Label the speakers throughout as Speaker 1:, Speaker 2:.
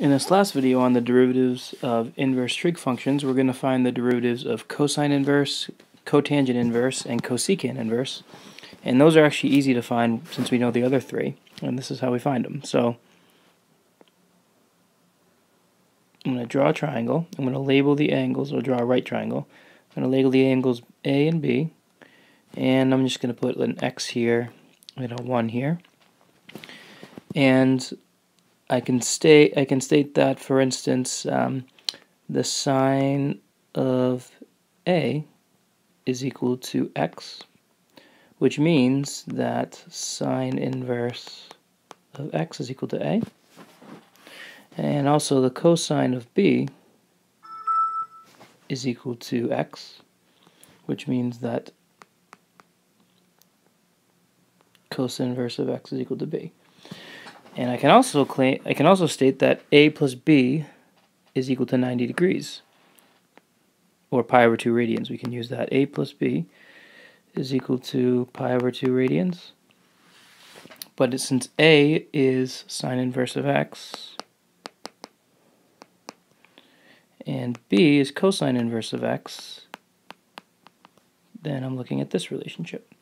Speaker 1: In this last video on the derivatives of inverse trig functions, we're going to find the derivatives of cosine inverse, cotangent inverse, and cosecant inverse. And those are actually easy to find since we know the other three. And this is how we find them. So I'm going to draw a triangle. I'm going to label the angles, or draw a right triangle. I'm going to label the angles A and B. And I'm just going to put an X here and a 1 here. And I can state that, for instance, the sine of A is equal to X, which means that sine inverse of X is equal to A. And also the cosine of B is equal to X, which means that cosine inverse of X is equal to B. And I can also state that A plus B is equal to 90 degrees, or pi over 2 radians. We can use that. A plus B is equal to pi over 2 radians. But since A is sine inverse of X, and B is cosine inverse of X, then I'm looking at this relationship.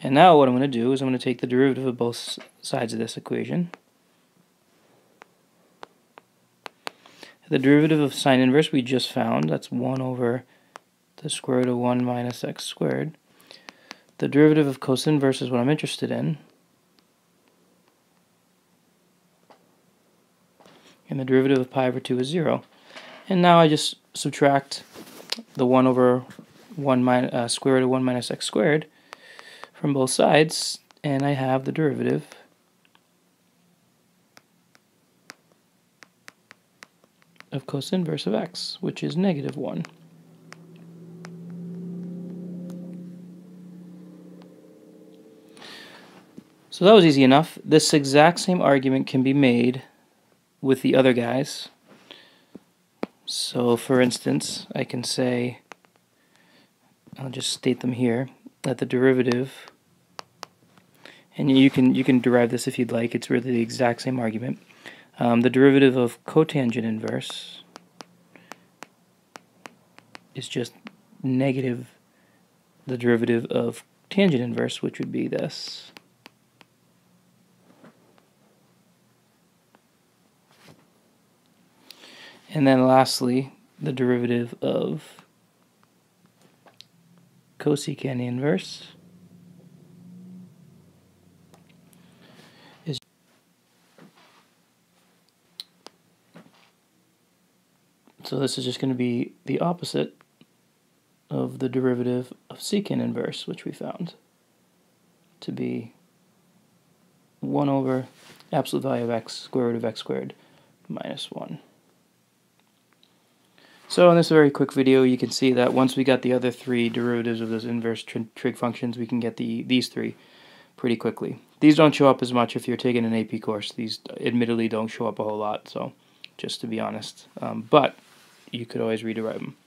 Speaker 1: And now what I'm going to do is I'm going to take the derivative of both sides of this equation. The derivative of sine inverse we just found, that's 1 over the square root of 1 minus x squared. The derivative of cosine inverse is what I'm interested in. And the derivative of pi over 2 is 0. And now I just subtract the 1 over square root of 1 minus x squared from both sides, and I have the derivative of cosine inverse of x, which is negative 1. So that was easy enough. This exact same argument can be made with the other guys. So for instance, I can say, I'll just state them here, that the derivative, and you can derive this if you'd like, it's really the exact same argument. The derivative of cotangent inverse is just negative the derivative of tangent inverse, which would be this. And then lastly, the derivative of cosecant inverse is so this is just going to be the opposite of the derivative of secant inverse, which we found to be 1 over absolute value of x, square root of x squared, minus 1. So in this very quick video, you can see that once we got the other three derivatives of those inverse trig functions, we can get these three pretty quickly. These don't show up as much if you're taking an AP course. These admittedly don't show up a whole lot, so just to be honest. But you could always rederive them.